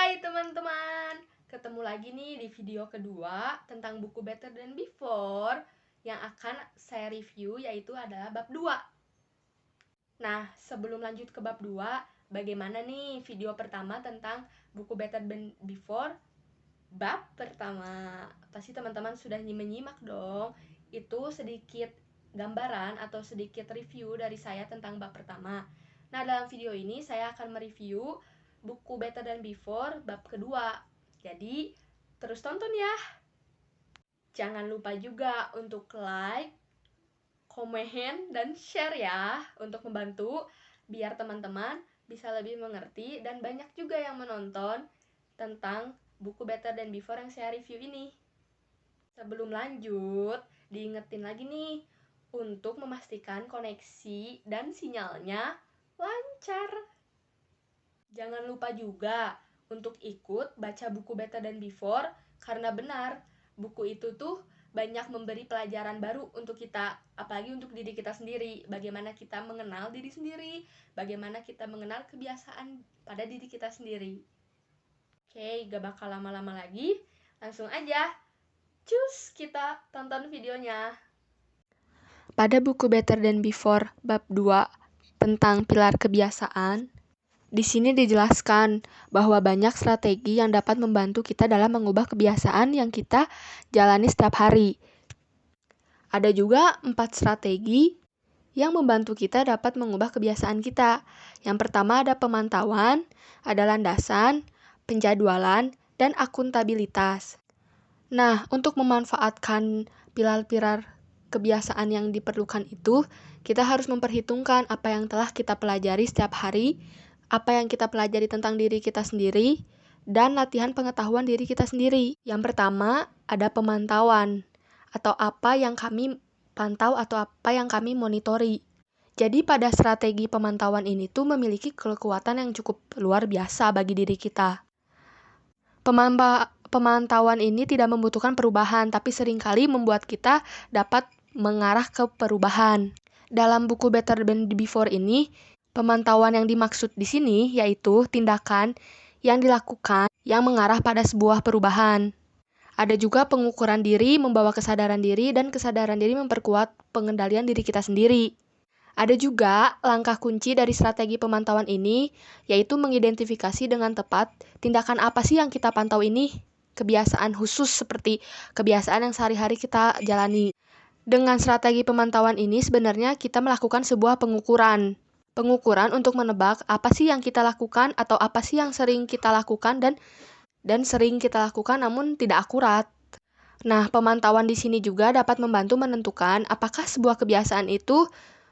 Hai teman-teman, ketemu lagi nih di video kedua tentang buku Better Than Before yang akan saya review, yaitu adalah bab 2. Nah, sebelum lanjut ke bab 2, bagaimana nih video pertama tentang buku Better Than Before? Bab pertama, pasti teman-teman sudah menyimak dong. Itu sedikit gambaran atau sedikit review dari saya tentang bab pertama. Nah, dalam video ini saya akan mereview buku Better Than Before bab kedua. Jadi, terus tonton ya. Jangan lupa juga untuk like, komen, dan share ya, untuk membantu biar teman-teman bisa lebih mengerti dan banyak juga yang menonton tentang buku Better Than Before yang saya review ini. Sebelum lanjut, diingetin lagi nih untuk memastikan koneksi dan sinyalnya lancar. Jangan lupa juga untuk ikut baca buku Better Than Before, karena benar, buku itu tuh banyak memberi pelajaran baru untuk kita, apalagi untuk diri kita sendiri. Bagaimana kita mengenal diri sendiri, bagaimana kita mengenal kebiasaan pada diri kita sendiri. Oke, gak bakal lama-lama lagi, langsung aja cus kita tonton videonya. Pada buku Better Than Before bab 2 tentang pilar kebiasaan, di sini dijelaskan bahwa banyak strategi yang dapat membantu kita dalam mengubah kebiasaan yang kita jalani setiap hari. Ada juga 4 strategi yang membantu kita dapat mengubah kebiasaan kita. Yang pertama ada pemantauan, ada landasan, penjadwalan, dan akuntabilitas. Nah, untuk memanfaatkan pilar-pilar kebiasaan yang diperlukan itu, kita harus memperhitungkan apa yang telah kita pelajari setiap hari, apa yang kita pelajari tentang diri kita sendiri, dan latihan pengetahuan diri kita sendiri. Yang pertama, ada pemantauan, atau apa yang kami pantau atau apa yang kami monitori. Jadi pada strategi pemantauan ini tuh memiliki kekuatan yang cukup luar biasa bagi diri kita. Pemantauan ini tidak membutuhkan perubahan, tapi seringkali membuat kita dapat mengarah ke perubahan. Dalam buku Better Than Before ini, pemantauan yang dimaksud di sini yaitu tindakan yang dilakukan yang mengarah pada sebuah perubahan. Ada juga pengukuran diri membawa kesadaran diri, dan kesadaran diri memperkuat pengendalian diri kita sendiri. Ada juga langkah kunci dari strategi pemantauan ini, yaitu mengidentifikasi dengan tepat tindakan apa sih yang kita pantau ini. Kebiasaan khusus seperti kebiasaan yang sehari-hari kita jalani. Dengan strategi pemantauan ini sebenarnya kita melakukan sebuah pengukuran. Pengukuran untuk menebak apa sih yang kita lakukan atau apa sih yang sering kita lakukan dan sering kita lakukan namun tidak akurat. Nah, pemantauan di sini juga dapat membantu menentukan apakah sebuah kebiasaan itu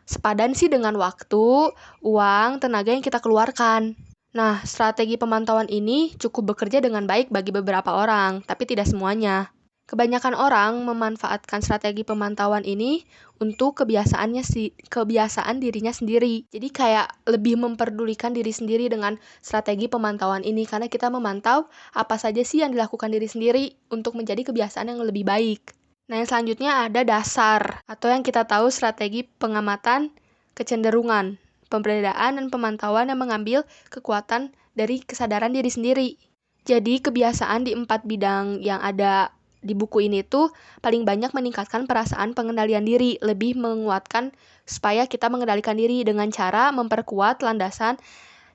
sepadan sih dengan waktu, uang, tenaga yang kita keluarkan. Nah, strategi pemantauan ini cukup bekerja dengan baik bagi beberapa orang, tapi tidak semuanya. Kebanyakan orang memanfaatkan strategi pemantauan ini untuk kebiasaan dirinya sendiri. Jadi kayak lebih memperdulikan diri sendiri dengan strategi pemantauan ini, karena kita memantau apa saja sih yang dilakukan diri sendiri untuk menjadi kebiasaan yang lebih baik. Nah, yang selanjutnya ada dasar, atau yang kita tahu strategi pengamatan kecenderungan, pemberdayaan dan pemantauan yang mengambil kekuatan dari kesadaran diri sendiri. Jadi, kebiasaan di 4 bidang yang ada di buku ini tuh paling banyak meningkatkan perasaan pengendalian diri, lebih menguatkan supaya kita mengendalikan diri dengan cara memperkuat landasan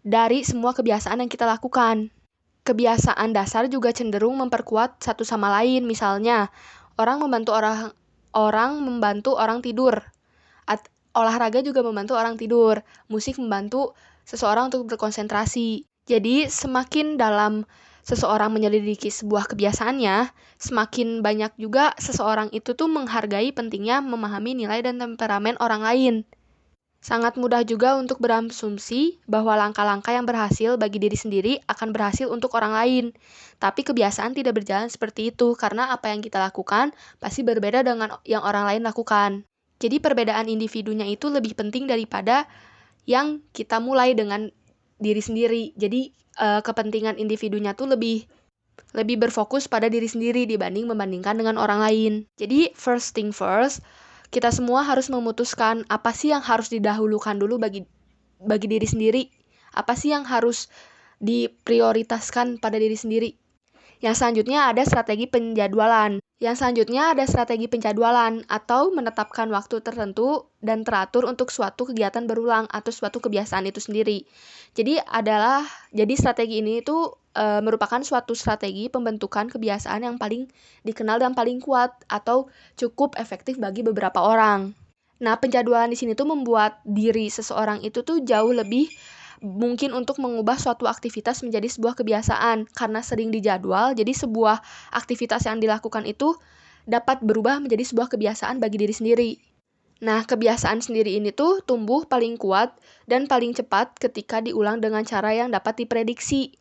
dari semua kebiasaan yang kita lakukan. Kebiasaan dasar juga cenderung memperkuat satu sama lain, misalnya orang membantu orang tidur. Olahraga juga membantu orang tidur. Musik membantu seseorang untuk berkonsentrasi. Jadi, semakin dalam seseorang menyelidiki sebuah kebiasaannya, semakin banyak juga seseorang itu tuh menghargai pentingnya memahami nilai dan temperamen orang lain. Sangat mudah juga untuk berasumsi bahwa langkah-langkah yang berhasil bagi diri sendiri akan berhasil untuk orang lain. Tapi kebiasaan tidak berjalan seperti itu, karena apa yang kita lakukan pasti berbeda dengan yang orang lain lakukan. Jadi perbedaan individunya itu lebih penting daripada yang kita mulai dengan diri sendiri. Jadi kepentingan individunya tuh lebih berfokus pada diri sendiri membandingkan dengan orang lain. Jadi first thing first, kita semua harus memutuskan apa sih yang harus didahulukan dulu bagi diri sendiri. Apa sih yang harus diprioritaskan pada diri sendiri. Yang selanjutnya ada strategi penjadwalan. Atau menetapkan waktu tertentu dan teratur untuk suatu kegiatan berulang atau suatu kebiasaan itu sendiri. Jadi strategi ini itu merupakan suatu strategi pembentukan kebiasaan yang paling dikenal dan paling kuat atau cukup efektif bagi beberapa orang. Nah, penjadwalan di sini tuh membuat diri seseorang itu tuh jauh lebih mungkin untuk mengubah suatu aktivitas menjadi sebuah kebiasaan karena sering dijadwal. Jadi sebuah aktivitas yang dilakukan itu dapat berubah menjadi sebuah kebiasaan bagi diri sendiri. Nah, kebiasaan sendiri ini tuh tumbuh paling kuat dan paling cepat ketika diulang dengan cara yang dapat diprediksi.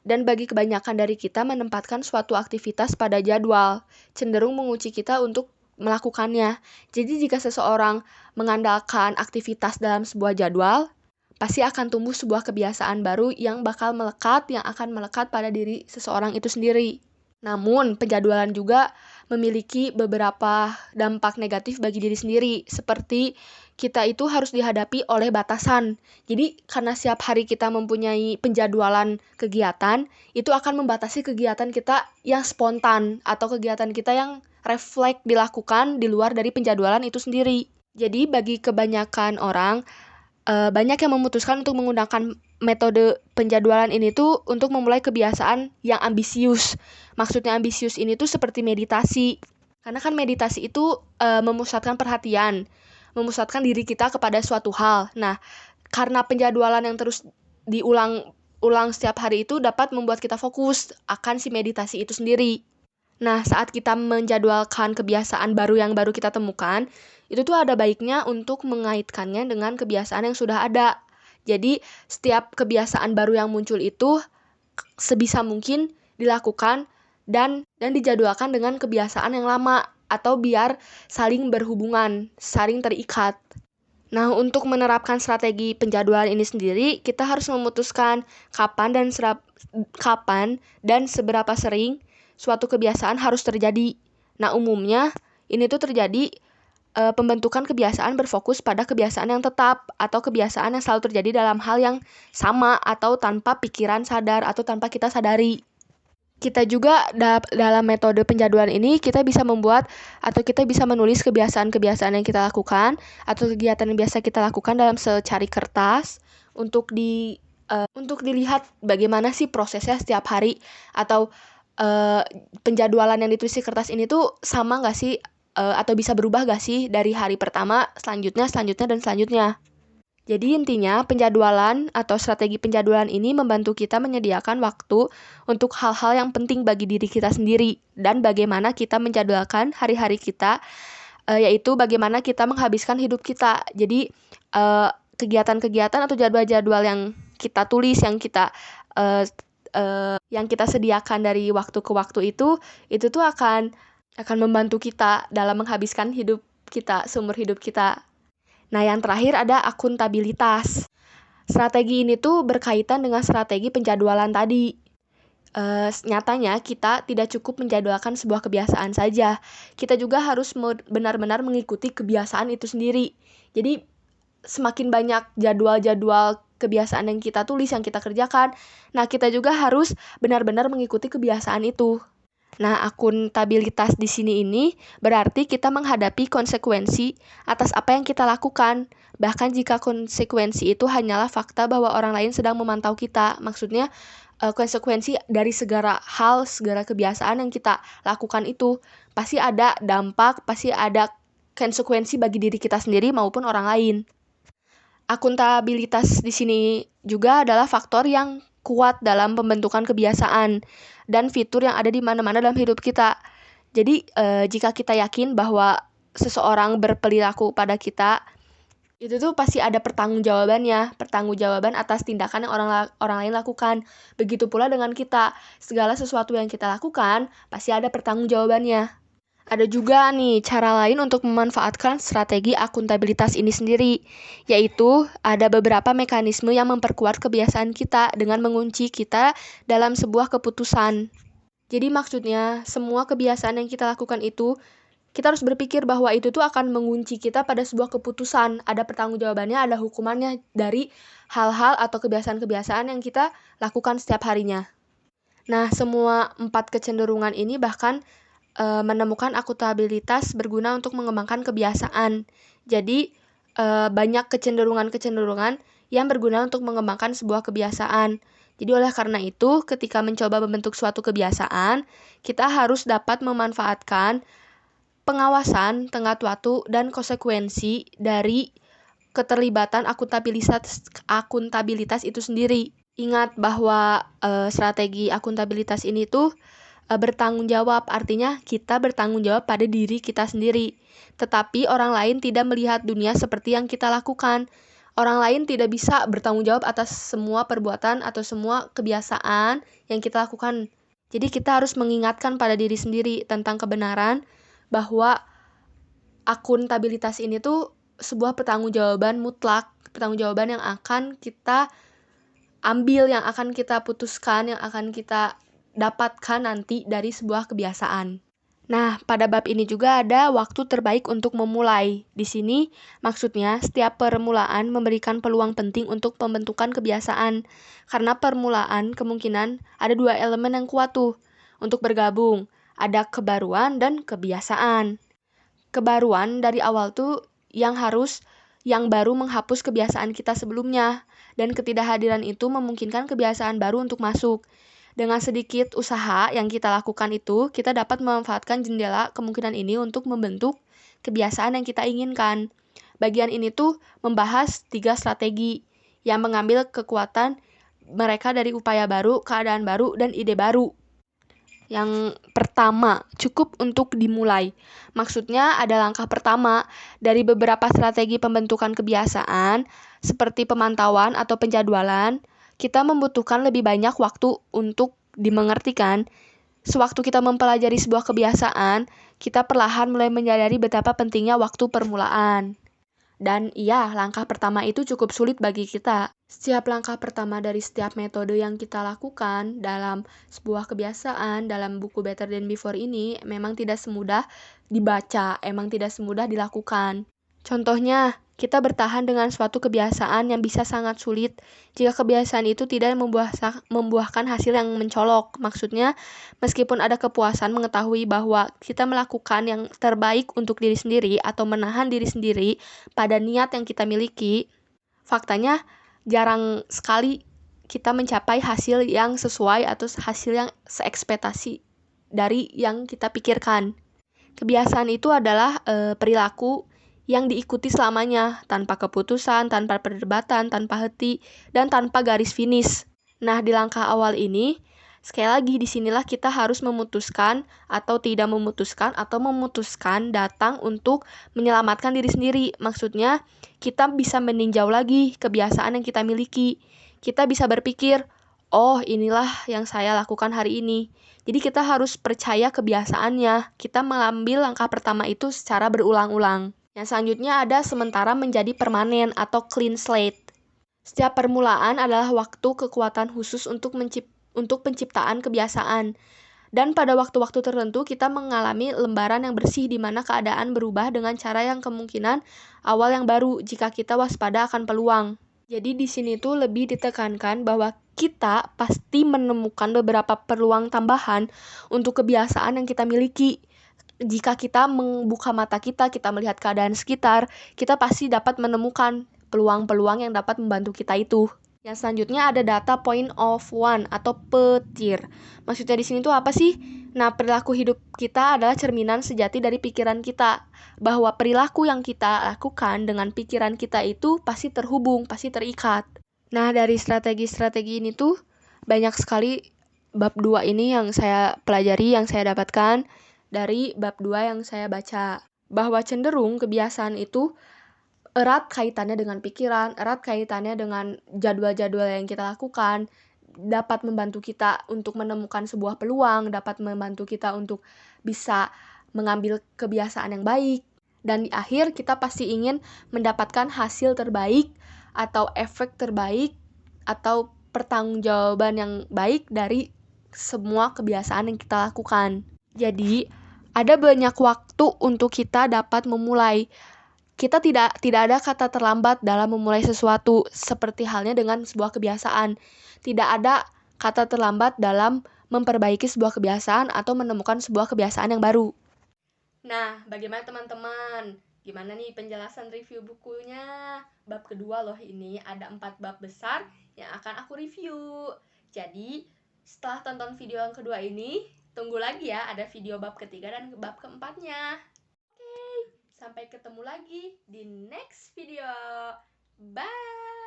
Dan bagi kebanyakan dari kita menempatkan suatu aktivitas pada jadwal, cenderung mengunci kita untuk melakukannya. Jadi jika seseorang mengandalkan aktivitas dalam sebuah jadwal, pasti akan tumbuh sebuah kebiasaan baru yang akan melekat pada diri seseorang itu sendiri. Namun, penjadwalan juga memiliki beberapa dampak negatif bagi diri sendiri, seperti kita itu harus dihadapi oleh batasan. Jadi, karena setiap hari kita mempunyai penjadwalan kegiatan, itu akan membatasi kegiatan kita yang spontan atau kegiatan kita yang refleks dilakukan di luar dari penjadwalan itu sendiri. Jadi, bagi kebanyakan orang, banyak yang memutuskan untuk menggunakan metode penjadwalan ini tuh untuk memulai kebiasaan yang ambisius. Maksudnya ambisius ini tuh seperti meditasi. Karena kan meditasi itu memusatkan perhatian, memusatkan diri kita kepada suatu hal. Nah, karena penjadwalan yang terus diulang setiap hari itu dapat membuat kita fokus akan si meditasi itu sendiri. Nah, saat kita menjadwalkan kebiasaan baru yang baru kita temukan, itu tuh ada baiknya untuk mengaitkannya dengan kebiasaan yang sudah ada. Jadi, setiap kebiasaan baru yang muncul itu sebisa mungkin dilakukan dan dijadwalkan dengan kebiasaan yang lama atau biar saling berhubungan, saling terikat. Nah, untuk menerapkan strategi penjadwalan ini sendiri, kita harus memutuskan kapan dan seberapa sering suatu kebiasaan harus terjadi. Nah, umumnya ini tuh terjadi pembentukan kebiasaan berfokus pada kebiasaan yang tetap atau kebiasaan yang selalu terjadi dalam hal yang sama atau tanpa pikiran sadar atau tanpa kita sadari. Kita juga dalam metode penjadwalan ini kita bisa membuat atau kita bisa menulis kebiasaan-kebiasaan yang kita lakukan atau kegiatan yang biasa kita lakukan dalam secari kertas untuk dilihat bagaimana sih prosesnya setiap hari atau penjadwalan yang ditulis di kertas ini tuh sama nggak sih atau bisa berubah gak sih dari hari pertama, selanjutnya, dan selanjutnya. Jadi intinya penjadwalan atau strategi penjadwalan ini membantu kita menyediakan waktu untuk hal-hal yang penting bagi diri kita sendiri dan bagaimana kita menjadwalkan hari-hari kita, yaitu bagaimana kita menghabiskan hidup kita. Jadi kegiatan-kegiatan atau jadwal-jadwal yang kita tulis, yang kita sediakan dari waktu ke waktu itu tuh akan membantu kita dalam menghabiskan seumur hidup kita. Nah, yang terakhir ada akuntabilitas. Strategi ini tuh berkaitan dengan strategi penjadwalan tadi. Nyatanya kita tidak cukup menjadwalkan sebuah kebiasaan saja. Kita juga harus benar-benar mengikuti kebiasaan itu sendiri. Jadi, semakin banyak jadwal-jadwal kebiasaan yang kita tulis, yang kita kerjakan, nah kita juga harus benar-benar mengikuti kebiasaan itu. Nah, akuntabilitas di sini ini berarti kita menghadapi konsekuensi atas apa yang kita lakukan. Bahkan jika konsekuensi itu hanyalah fakta bahwa orang lain sedang memantau kita. Maksudnya, konsekuensi dari segala hal, segala kebiasaan yang kita lakukan itu pasti ada dampak, pasti ada konsekuensi bagi diri kita sendiri maupun orang lain. Akuntabilitas di sini juga adalah faktor yang kuat dalam pembentukan kebiasaan dan fitur yang ada di mana-mana dalam hidup kita. Jadi, jika kita yakin bahwa seseorang berperilaku pada kita, itu tuh pasti ada pertanggungjawaban atas tindakan yang orang lain lakukan. Begitu pula dengan kita, segala sesuatu yang kita lakukan pasti ada pertanggungjawabannya. Ada juga nih cara lain untuk memanfaatkan strategi akuntabilitas ini sendiri, yaitu ada beberapa mekanisme yang memperkuat kebiasaan kita dengan mengunci kita dalam sebuah keputusan. Jadi maksudnya semua kebiasaan yang kita lakukan itu kita harus berpikir bahwa itu tuh akan mengunci kita pada sebuah keputusan. Ada pertanggungjawabannya, ada hukumannya dari hal-hal atau kebiasaan-kebiasaan yang kita lakukan setiap harinya. Nah, semua 4 kecenderungan ini bahkan menemukan akuntabilitas berguna untuk mengembangkan kebiasaan. Jadi, banyak kecenderungan-kecenderungan yang berguna untuk mengembangkan sebuah kebiasaan. Jadi oleh karena itu, ketika mencoba membentuk suatu kebiasaan, kita harus dapat memanfaatkan pengawasan, tenggat waktu, dan konsekuensi dari keterlibatan akuntabilitas itu sendiri. Ingat bahwa strategi akuntabilitas ini tuh bertanggung jawab, artinya kita bertanggung jawab pada diri kita sendiri. Tetapi orang lain tidak melihat dunia seperti yang kita lakukan. Orang lain tidak bisa bertanggung jawab atas semua perbuatan atau semua kebiasaan yang kita lakukan. Jadi kita harus mengingatkan pada diri sendiri tentang kebenaran bahwa akuntabilitas ini tuh sebuah pertanggungjawaban mutlak, pertanggungjawaban yang akan kita ambil, yang akan kita putuskan, yang akan kita dapatkan nanti dari sebuah kebiasaan. Nah, pada bab ini juga ada waktu terbaik untuk memulai. Di sini, maksudnya setiap permulaan memberikan peluang penting untuk pembentukan kebiasaan. Karena permulaan kemungkinan ada 2 elemen yang kuat tuh untuk bergabung. Ada kebaruan dan kebiasaan. Kebaruan dari awal tuh yang baru menghapus kebiasaan kita sebelumnya. Dan ketidakhadiran itu memungkinkan kebiasaan baru untuk masuk. Dengan sedikit usaha yang kita lakukan itu, kita dapat memanfaatkan jendela kemungkinan ini untuk membentuk kebiasaan yang kita inginkan. Bagian ini tuh membahas 3 strategi yang mengambil kekuatan mereka dari upaya baru, keadaan baru, dan ide baru. Yang pertama, cukup untuk dimulai. Maksudnya ada langkah pertama dari beberapa strategi pembentukan kebiasaan, seperti pemantauan atau penjadwalan. Kita membutuhkan lebih banyak waktu untuk dimengertikan. Sewaktu kita mempelajari sebuah kebiasaan, kita perlahan mulai menyadari betapa pentingnya waktu permulaan. Dan iya, langkah pertama itu cukup sulit bagi kita. Setiap langkah pertama dari setiap metode yang kita lakukan dalam sebuah kebiasaan, dalam buku Better Than Before ini, memang tidak semudah dibaca, emang tidak semudah dilakukan. Contohnya, kita bertahan dengan suatu kebiasaan yang bisa sangat sulit jika kebiasaan itu tidak membuahkan hasil yang mencolok. Maksudnya, meskipun ada kepuasan mengetahui bahwa kita melakukan yang terbaik untuk diri sendiri atau menahan diri sendiri pada niat yang kita miliki, faktanya jarang sekali kita mencapai hasil yang sesuai atau hasil yang seekspektasi dari yang kita pikirkan. Kebiasaan itu adalah perilaku yang diikuti selamanya, tanpa keputusan, tanpa perdebatan, tanpa henti, dan tanpa garis finish. Nah, di langkah awal ini, sekali lagi disinilah kita harus memutuskan atau tidak memutuskan atau memutuskan datang untuk menyelamatkan diri sendiri. Maksudnya, kita bisa meninjau lagi kebiasaan yang kita miliki. Kita bisa berpikir, oh inilah yang saya lakukan hari ini. Jadi kita harus percaya kebiasaannya. Kita mengambil langkah pertama itu secara berulang-ulang. Yang selanjutnya ada sementara menjadi permanen atau clean slate. Setiap permulaan adalah waktu kekuatan khusus untuk penciptaan kebiasaan. Dan pada waktu-waktu tertentu kita mengalami lembaran yang bersih di mana keadaan berubah dengan cara yang kemungkinan awal yang baru jika kita waspada akan peluang. Jadi di sini tuh lebih ditekankan bahwa kita pasti menemukan beberapa peluang tambahan untuk kebiasaan yang kita miliki. Jika kita membuka mata kita melihat keadaan sekitar, kita pasti dapat menemukan peluang-peluang yang dapat membantu kita itu. Yang selanjutnya ada data point of one atau petir. Maksudnya di sini tuh apa sih? Nah, perilaku hidup kita adalah cerminan sejati dari pikiran kita. Bahwa perilaku yang kita lakukan dengan pikiran kita itu pasti terhubung, pasti terikat. Nah, dari strategi-strategi ini tuh banyak sekali bab 2 ini yang saya pelajari, yang saya dapatkan dari bab 2 yang saya baca. Bahwa cenderung kebiasaan itu erat kaitannya dengan pikiran, erat kaitannya dengan jadwal-jadwal yang kita lakukan, dapat membantu kita untuk menemukan sebuah peluang, dapat membantu kita untuk bisa mengambil kebiasaan yang baik. Dan di akhir kita pasti ingin mendapatkan hasil terbaik atau efek terbaik atau pertanggungjawaban yang baik dari semua kebiasaan yang kita lakukan. Jadi, Ada banyak waktu untuk kita dapat memulai. Kita tidak ada kata terlambat dalam memulai sesuatu, seperti halnya dengan sebuah kebiasaan. Tidak ada kata terlambat dalam memperbaiki sebuah kebiasaan atau menemukan sebuah kebiasaan yang baru. Nah, bagaimana teman-teman? Gimana nih penjelasan review bukunya? Bab kedua loh ini, ada 4 bab besar yang akan aku review. Jadi, setelah tonton video yang kedua ini, tunggu lagi ya ada video bab ketiga dan bab keempatnya. Oke, sampai ketemu lagi di next video. Bye!